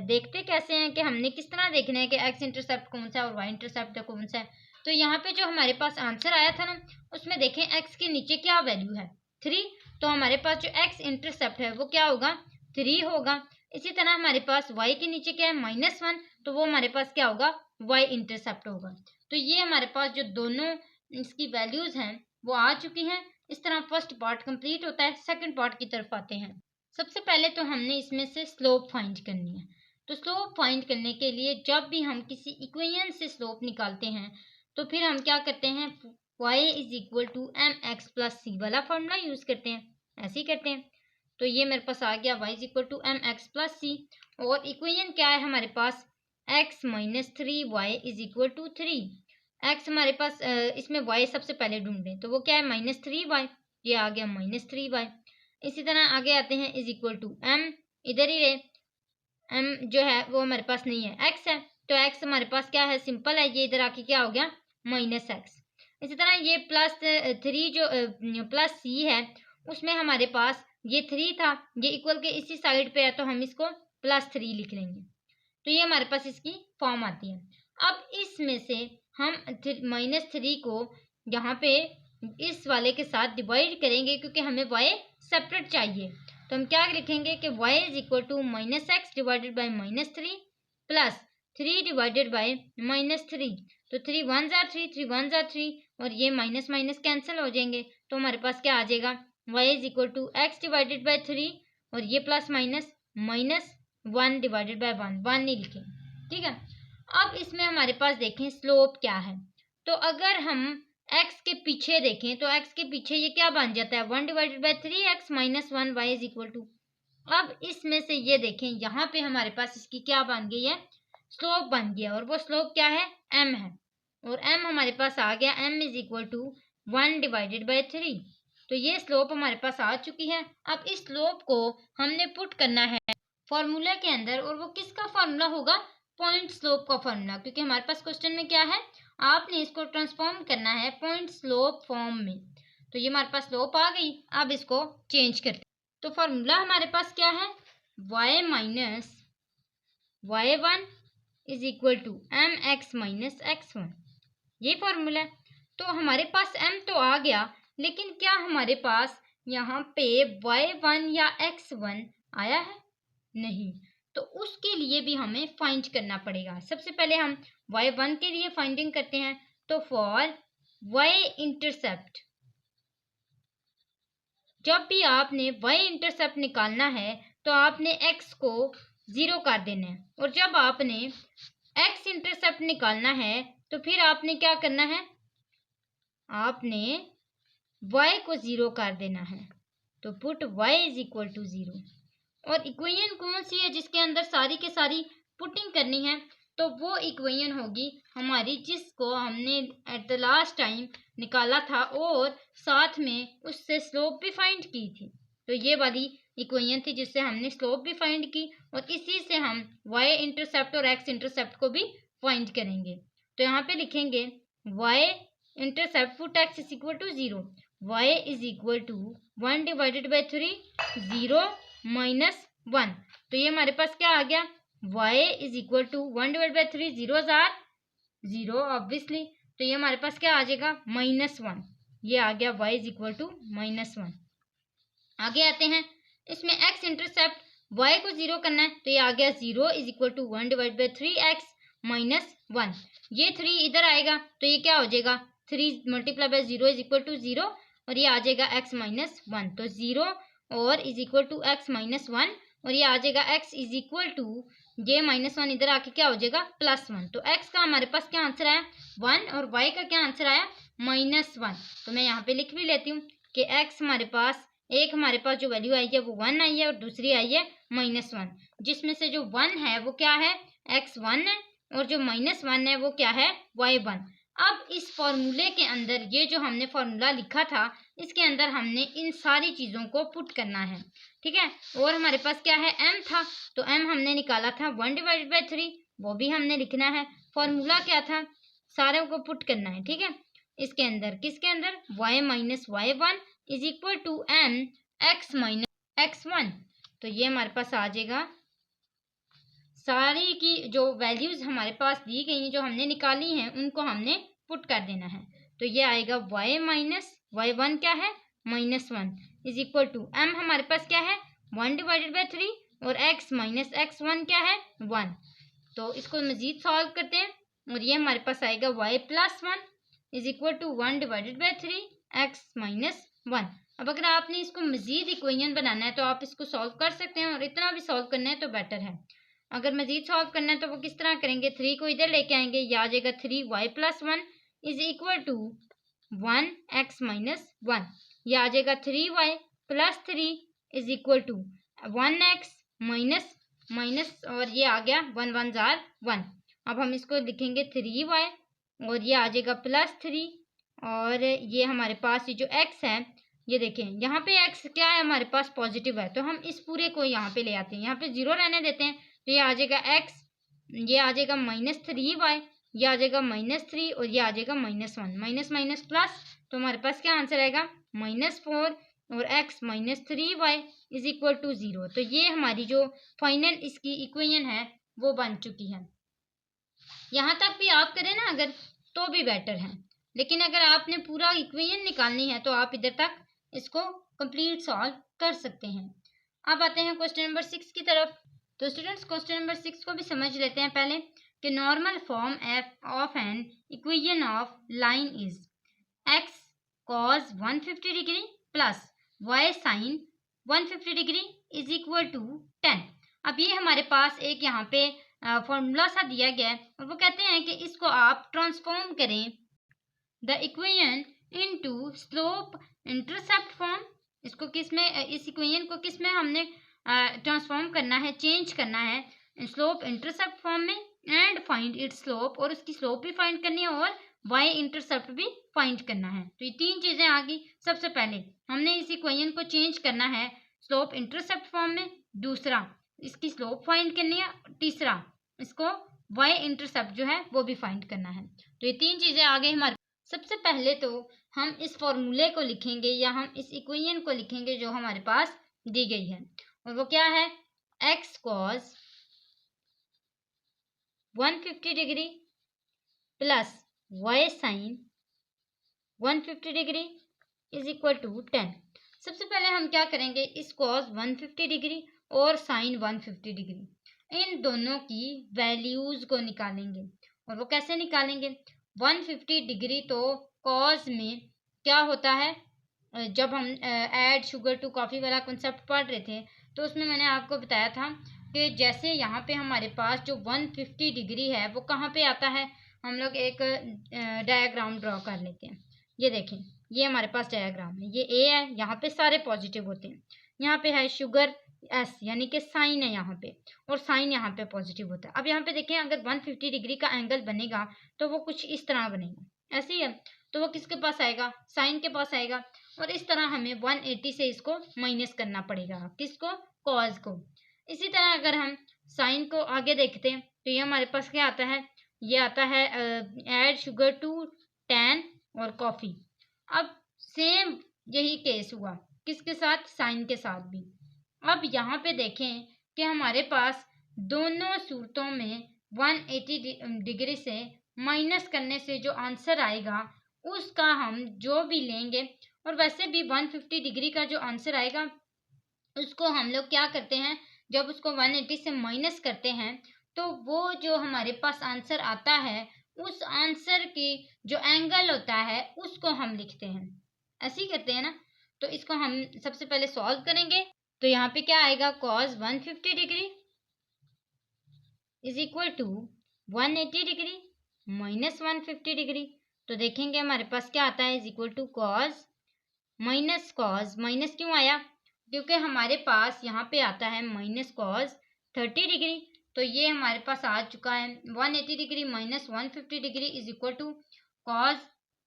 देखते कैसे हैं कि हमने किस तरह देखना है कि एक्स इंटरसेप्ट कौन सा है और वाई इंटरसेप्ट कौन सा है। तो यहाँ पे जो हमारे पास आंसर आया था ना, उसमें देखें एक्स के नीचे क्या वैल्यू है 3, तो हमारे पास जो एक्स इंटरसेप्ट है वो क्या होगा 3 होगा। इसी तरह हमारे पास वाई के नीचे क्या है -1, तो वो हमारे पास क्या होगा वाई इंटरसेप्ट होगा। तो ये हमारे पास जो दोनों इसकी वैल्यूज हैं वो आ चुकी हैं। इस तरह फर्स्ट पार्ट कंप्लीट होता है। सेकंड पार्ट की तरफ आते हैं। सबसे पहले तो हमने इसमें से स्लोप फाइंड करनी है। तो स्लोप फाइंड करने के लिए जब भी हम किसी इक्वेशन से स्लोप निकालते हैं तो फिर हम क्या करते हैं y = mx + c वाला फॉर्मूला यूज करते हैं। ऐसे ही करते हैं। तो ये मेरे पास आ गया y = mx + c, और इक्वेशन क्या है हमारे पास x - 3y = 3। x हमारे पास इसमें y सबसे पहले ढूंढें, तो वो क्या है -3y, ये आ गया -3y। इसी तरह आगे आते हैं m, इधर ही रहे, m जो है वो हमारे पास नहीं है, x है, तो x हमारे पास क्या है सिंपल है, ये इधर आके क्या हो गया -x। इसी तरह ये +3 जो +c है उसमें हमारे पास ये 3 था, ये इक्वल के इसी साइड पे है, तो हम इसको +3 लिख लेंगे। तो ये हमारे पास इसकी फॉर्म आती है। अब इसमें से हम -3 को यहाँ पे इस वाले के साथ डिवाइड करेंगे, क्योंकि हमें y सेपरेट चाहिए। तो हम क्या लिखेंगे कि y = -x / -3 प्लस 3 / -3। तो 3 1 जार 3 3 1 जार 3, और ये माइनस माइनस कैंसिल हो जाएंगे, तो हमारे पास क्या आ जाएगा y = x / 3, और ये प्लस माइनस -1 / 1 नहीं लिखेंगे। ठीक है। अब इसमें हमारे पास देखें स्लोप क्या है। तो अगर हम x के पीछे देखें तो x के पीछे ये क्या बन जाता है 1 / 3x - 1 y = अब इसमें से ये देखें यहाँ पे हमारे पास इसकी क्या बन गई है स्लोप बन गया, और वो स्लोप क्या है m है, और m हमारे पास आ गया m = 1 / 3। तो ये स्लोप हमारे पास आ चुकी है। अब इस स्लोप को हमने पुट करना है फॉर्मूला के अंदर, और वो किसका फॉर्मूला होगा पॉइंट स्लोप का फॉर्मूला, क्योंकि हमारे पास क्वेश्चन में क्या है आपने इसको ट्रांसफॉर्म करना है पॉइंट स्लोप फॉर्म में। तो ये हमारे पास स्लोप आ गई। अब इसको चेंज करते हैं। तो फॉर्मूला हमारे पास क्या है y - y1 = mx - x1, ये फॉर्मूला है। तो हमारे पास m तो आ गया, लेकिन क्या हमारे पास यहाँ पे y1 या x1 आया है? नहीं। तो उसके लिए भी हमें फाइंड करना पड़ेगा। सबसे पहले हम y1 के लिए फाइंडिंग करते हैं। तो फॉर y इंटरसेप्ट, जब भी आपने y इंटरसेप्ट निकालना है तो आपने x को 0 कर देना है, और जब आपने x इंटरसेप्ट निकालना है तो फिर आपने क्या करना है आपने y को 0 कर देना है। तो पुट y = 0। और इक्वेशन कौन सी है जिसके अंदर सारी के सारी पुटिंग करनी है, तो वो इक्वेशन होगी हमारी जिसको हमने एट द लास्ट टाइम निकाला था और साथ में उससे स्लोप भी फाइंड की थी। तो ये वाली इक्वेशन थी जिससे हमने स्लोप भी फाइंड की, और इसी से हम y इंटरसेप्ट और x इंटरसेप्ट को भी फाइंड करेंगे। तो यहाँ पे लिखेंगे y intercept put x = 0, y = 1 / 3 0 - 1। तो ये हमारे पास क्या आ गया y = 1 / 3 0 जार 0 ऑब्वियसली, तो ये हमारे पास क्या आ जाएगा -1, ये आ गया y = -1। आगे आते हैं, इसमें x इंटरसेप्ट y को 0 करना है, तो ये आ गया 0 = 1 / 3x - 1। ये 3 इधर आएगा तो ये क्या हो जाएगा 3 × 0 = 0, और ये आ जाएगा x - 1, तो 0 और x - 1, और ये आ जाएगा x ये -1 इधर आके क्या हो जाएगा +1। तो x का हमारे पास क्या आंसर आया 1, और y का क्या आंसर आया -1। तो मैं यहाँ पे लिख भी लेती हूँ कि x हमारे पास हमारे पास जो वैल्यू आई है वो 1 आई है और दूसरी आई है -1, जिसमें से जो 1 है वो क्या है, x1 है, और जो -1 है वो क्या है, y1। अब इस फॉर्मूले के अंदर ये जो हमने फॉर्मूला लिखा था इसके अंदर हमने इन सारी चीज़ों को पुट करना है, ठीक है। और हमारे पास क्या है, m था, तो m हमने निकाला था 1/3, वो भी हमने लिखना है। फॉर्मूला क्या था, सारों को पुट करना है, ठीक है। इसके अंदर किसके अंदर, y minus y1 is equal to m x minus x1। तो ये हमारे पास आ जाएगा, सारी की जो वैल्यूज हमारे पास दी गई हैं जो हमने निकाली हैं उनको हमने पुट कर देना है। तो ये आएगा y माइनस y1 क्या है, -1 इज इक्वल टू m हमारे पास क्या है 1/3 और x माइनस x1 क्या है 1। तो इसको मजीद सॉल्व करते हैं और ये हमारे पास आएगा y plus 1 is equal to 1/3 x minus 1। अब अगर आपने इसको मजीद इक्वेशन बनाना है तो आप इसको सॉल्व कर सकते हैं, और इतना भी सॉल्व करना है तो बेटर है। अगर मजीद सॉल्व करना है तो वो किस तरह करेंगे, 3 को इधर लेके आएंगे, ये आ जाएगा 3y plus 1 is equal to 1x minus 1। ये आ जाएगा 3y plus 3 is equal to 1x minus minus, और ये आ गया 1 1 जार 1। अब हम इसको लिखेंगे 3y और ये आ जाएगा प्लस 3, और ये हमारे पास ये जो x है, ये देखें यहाँ पे x क्या है हमारे पास पॉजिटिव है, तो हम इस पूरे को यहाँ पे ले आते हैं, यहाँ पे 0 रहने देते हैं। तो ये आ जाएगा x, ये आ जाएगा -3y, ये आ जाएगा -3 और ये आ जाएगा -1, माइनस माइनस प्लस, तो हमारे पास क्या आंसर आएगा -4 और x -3y is equal to 0। तो ये हमारी जो फाइनल इसकी इक्वेशन है वो बन चुकी है। यहाँ तक भी आप करें ना अगर, तो भी बेटर है, लेकिन अगर आपने पूरा इक्वेशन निकालनी है तो आप इधर तक इसको कंप्लीट सॉल्व कर सकते हैं। अब आते हैं क्वेश्चन नंबर 6 की तरफ। तो स्टूडेंट्स क्वेश्चन नंबर 6 को भी समझ लेते हैं पहले कि normal form of an equation of line is x cos 150 degree plus y sin 150 degree is equal to 10। अब ये हमारे पास एक यहाँ पे फॉर्मूला सा दिया गया है और वो कहते हैं कि इसको आप ट्रांसफॉर्म करें the equation into slope intercept form. इसको किस में, इस इक्वेशन को किस में हमने ट्रांसफॉर्म करना है, चेंज करना है स्लोप इंटरसेप्ट फॉर्म में, एंड फाइंड इट्स स्लोप, और उसकी स्लोप भी फाइंड करनी है और y इंटरसेप्ट भी फाइंड करना है। तो ये तीन चीजें आ गई। सबसे पहले हमने इस इक्वेशन को चेंज करना है स्लोप इंटरसेप्ट फॉर्म में, दूसरा इसकी स्लोप फाइंड करनी है, तीसरा इसको y इंटरसेप्ट जो है वो भी फाइंड करना है। तो ये तीन चीजें आ गई हमारे। सबसे पहले तो हम इस फॉर्मूले को लिखेंगे या हम इस इक्वेशन को लिखेंगे जो हमारे पास दी गई है, और वो क्या है x cos 150 degree plus y sin 150 degree is equal to 10। सबसे पहले हम क्या करेंगे, इस cos 150 डिग्री और sin 150 डिग्री इन दोनों की वैल्यूज को निकालेंगे। और वो कैसे निकालेंगे, 150 डिग्री तो cos में क्या होता है, जब हम ऐड शुगर टू कॉफ़ी वाला कॉन्सेप्ट पढ़ रहे थे तो उसमें मैंने आपको बताया था कि जैसे यहाँ पे हमारे पास जो 150 डिग्री है वो कहाँ पे आता है, हम लोग एक डायग्राम ड्रॉ कर लेते हैं। ये देखें, ये हमारे पास डायग्राम है, ये ए है, यहाँ पे सारे पॉजिटिव होते हैं, यहाँ पे है शुगर एस यानी कि साइन है यहाँ पे, और साइन यहाँ पे पॉजिटिव होता है। अब यहाँ पे देखें अगर 150 डिग्री का एंगल बनेगा तो वो कुछ इस तरह बनेगा, ऐसे ही है, तो वो किसके पास आएगा, साइन के पास आएगा, और इस तरह हमें 180 से इसको माइनस करना पड़ेगा, किसको, कॉज को। इसी तरह अगर हम साइन को आगे देखते हैं तो ये हमारे पास क्या आता है, ये आता है ऐड शुगर टू टैन और कॉफ़ी। अब सेम यही केस हुआ किसके साथ, साइन के साथ भी। अब यहाँ पे देखें कि हमारे पास दोनों सूरतों में 180 डिग्री से माइनस करने से जो आंसर आएगा उसका हम जो भी लेंगे, और वैसे भी 150 डिग्री का जो आंसर आएगा उसको हम लोग क्या करते हैं, जब उसको 180 से माइनस करते हैं तो वो जो हमारे पास आंसर आता है उस आंसर की जो एंगल होता है उसको हम लिखते हैं, ऐसे ही करते हैं ना। तो इसको हम सबसे पहले सॉल्व करेंगे। तो यहाँ पे क्या आएगा, cos 150 degree is equal to 180 degree minus 150 degree. तो देखेंगे हमारे पास क्या आता है, is equal to cos minus cos, minus क्यों आया, क्योंकि हमारे पास यहाँ पे आता है माइनस कॉज 30 डिग्री, तो ये हमारे पास आ चुका है 180 degree minus 150 degree is equal to cos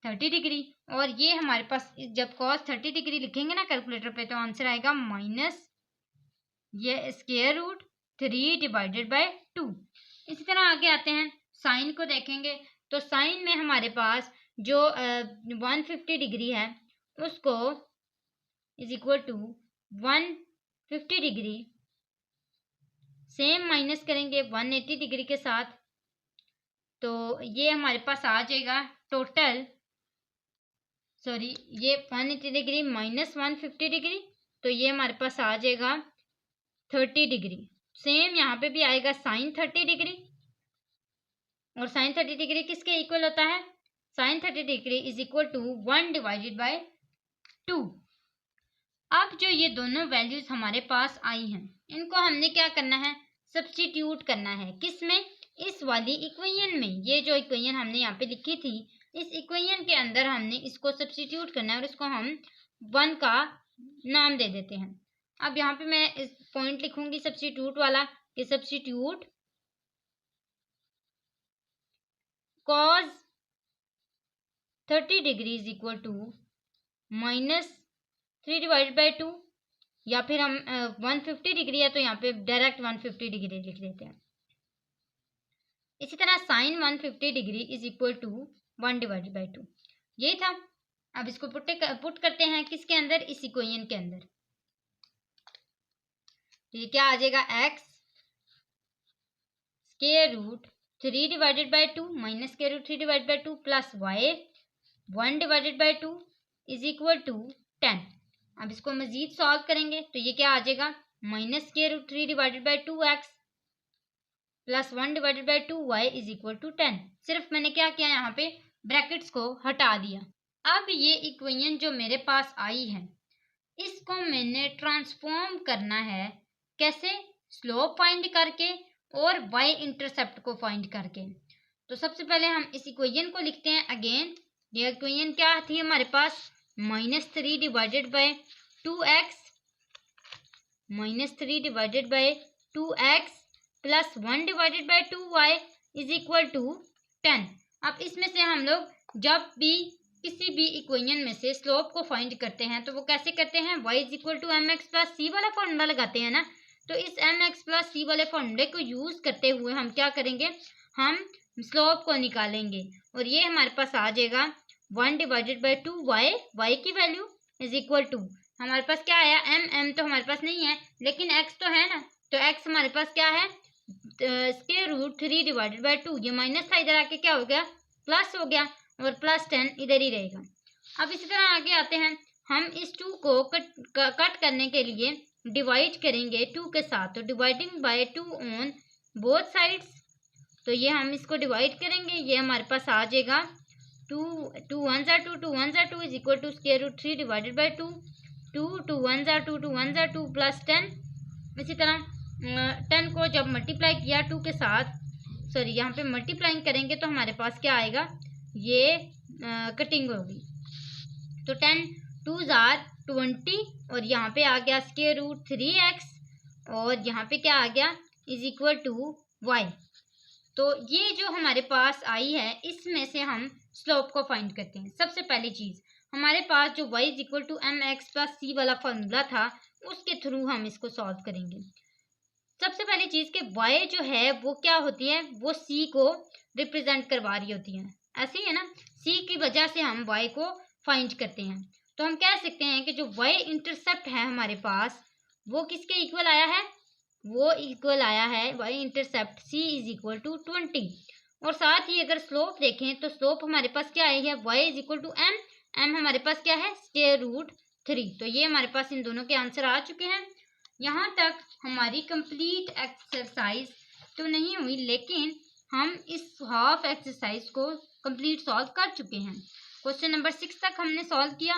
30 degree. और ये हमारे पास जब कॉज 30 डिग्री लिखेंगे ना कैलकुलेटर पे तो आंसर आएगा माइनस ये स्क्वायर रूट 3 डिवाइडेड बाय 2। इसी तरह आगे आते हैं, साइन को देखेंगे तो साइन में हमारे पास जो 150 डिग्री है उसको is equal to 150 degree same minus करेंगे 180 डिग्री के साथ, तो ये हमारे पास आ जाएगा टोटल, सॉरी ये 180 डिग्री माइनस 150 डिग्री, तो ये हमारे पास आ जाएगा 30 डिग्री। सेम यहाँ पे भी आएगा साइन 30 डिग्री, और साइन 30 डिग्री किसके इक्वल होता है, sine 30 degree is equal to 1 divided by 2। अब जो ये दोनों वैल्यूज हमारे पास आई हैं इनको हमने क्या करना है, सब्स्टिट्यूट करना है, किस में, इस वाली इक्वेशन में। ये जो इक्वेशन हमने यहाँ पे लिखी थी इस इक्वेशन के अंदर हमने इसको सब्स्टिट्यूट करना है और इसको हम 1 का नाम दे देते हैं। अब यहाँ पे मैं इस पॉइंट लिखूंगी सब्स्टिट्यूट वाला कि substitute cos 30 degree is equal to minus 3 divided by 2, या फिर हम 150 डिग्री है तो यहाँ पे डायरेक्ट 150 डिग्री लिख देते हैं। इसी तरह sine 150 degree is equal to 1 divided by 2, यही था। अब इसको पुट करते हैं किसके अंदर, इस इक्वेशन के अंदर, तो ये क्या आ जाएगा, x square root 3 divided by 2 minus square root 3 divided by 2 plus y 1 divided by 2 is equal to 10। अब इसको मजीद सॉल्व करेंगे तो ये क्या आ जाएगा, minus square root 3 divided by 2x plus 1 divided by 2y is equal to 10। सिर्फ मैंने क्या किया, यहाँ पे ब्रैकेट्स को हटा दिया। अब ये इक्वेशन जो मेरे पास आई है इसको मैंने ट्रांसफॉर्म करना है, कैसे, स्लोप फाइंड करके और y इंटरसेप्ट को फाइंड करके। तो सबसे पहले हम इस इक्वेशन को लिखते हैं अगेन। ये इक्वेशन क्या थी हमारे पास, minus 3 divided by 2x minus 3 divided by 2x plus 1 divided by 2y is equal to 10। अब इसमें से हम लोग जब भी किसी भी इक्वेशन में से स्लोप को फाइंड करते हैं तो वो कैसे करते हैं, y is equal to M X plus C वाला फॉर्मूला लगाते हैं ना। तो इस एम एक्स प्लस सी वाले फॉर्मूले को यूज करते हुए हम क्या करेंगे, हम स्लोप को निकालेंगे और ये हमारे पास आ जाएगा 1 डिवाइडेड बाई 2y, y की वैल्यू इज इक्वल टू, हमारे पास क्या आया, m तो हमारे पास नहीं है लेकिन x तो है ना, तो x हमारे पास क्या है, स्क्वायर रूट 3 डिवाइडेड बाई 2, ये माइनस था इधर आके क्या हो गया, प्लस हो गया और प्लस 10 इधर ही रहेगा। अब इसी तरह आगे आते हैं, हम इस 2 को कट करने के लिए डिवाइड करेंगे 2 के साथ, तो dividing by 2 on both sides, तो ये हम इसको डिवाइड करेंगे, ये हमारे पास आ जाएगा 2 1 ज़ा 2 2 1 ज़ा 2 is equal to square root 3 divided by 2 2 2 1 ज़ा 2 2 1 ज़ा 2 प्लस 10। इसी तरह 10 को जब मल्टीप्लाई किया 2 के साथ, सॉरी यहाँ पे मल्टीप्लाइंग करेंगे तो हमारे पास क्या आएगा, ये कटिंग होगी, तो 10 2 ज़ार 20 और यहाँ पे आ गया स्क्वायर रूट 3x और यहाँ पे क्या आ गया, इज इक्वल टू y। तो ये जो हमारे पास आई है इसमें से हम स्लोप को फाइंड करते हैं। सबसे पहली चीज हमारे पास जो y is equal to M X plus C वाला फॉर्मूला था उसके थ्रू हम इसको सॉल्व करेंगे। सबसे पहली चीज के y जो है वो क्या होती है, वो c को रिप्रेजेंट करवा रही होती है, ऐसे ही है ना, c की वजह से हम y को फाइंड करते हैं। तो हम कह सकते हैं कि जो y इंटरसेप्ट है हमारे पास वो किसके इक्वल आया है, वो इक्वल आया है y intercept c is equal to 20। और साथ ही अगर स्लोप देखें तो स्लोप हमारे पास क्या आई है, y is equal to m हमारे पास क्या है, स्क्वायर रूट 3। तो ये हमारे पास इन दोनों के आंसर आ चुके हैं। यहाँ तक हमारी कंप्लीट एक्सरसाइज तो नहीं हुई लेकिन हम इस हाफ एक्सरसाइज को कंप्लीट सॉल्व कर चुके हैं। क्वेश्चन नंबर 6 तक हमने सॉल्व किया।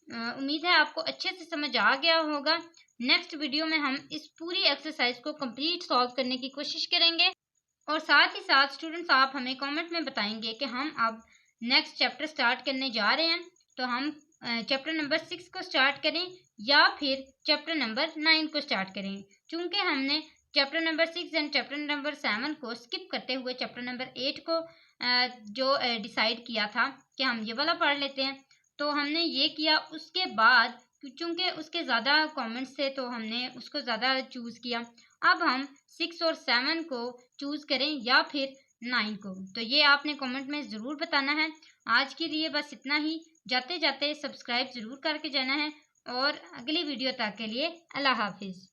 उम्मीद है आपको अच्छे से समझ आ गया होगा। नेक्स्ट वीडियो में हम इस पूरी एक्सरसाइज को कंप्लीट सॉल्व करने की कोशिश करेंगे और साथ ही साथ स्टूडेंट्स आप हमें कमेंट में बताएंगे कि हम अब नेक्स्ट चैप्टर स्टार्ट करने जा रहे हैं, तो हम चैप्टर नंबर 6 को स्टार्ट करें या फिर चैप्टर नंबर 9 को स्टार्ट करें। चूँकि हमने chapter number 6 and chapter number 7 को स्किप करते हुए चैप्टर नंबर 8 को जो डिसाइड किया था कि हम ये वाला पढ़ लेते हैं, तो हमने ये किया। उसके बाद चूँकि उसके ज़्यादा कमेंट्स थे तो हमने उसको ज़्यादा चूज़ किया। अब हम 6 और 7 को चूज़ करें या फिर 9 को, तो ये आपने कमेंट में ज़रूर बताना है। आज के लिए बस इतना ही। जाते जाते सब्सक्राइब ज़रूर करके जाना है और अगली वीडियो तक के लिए अल्लाह हाफिज़।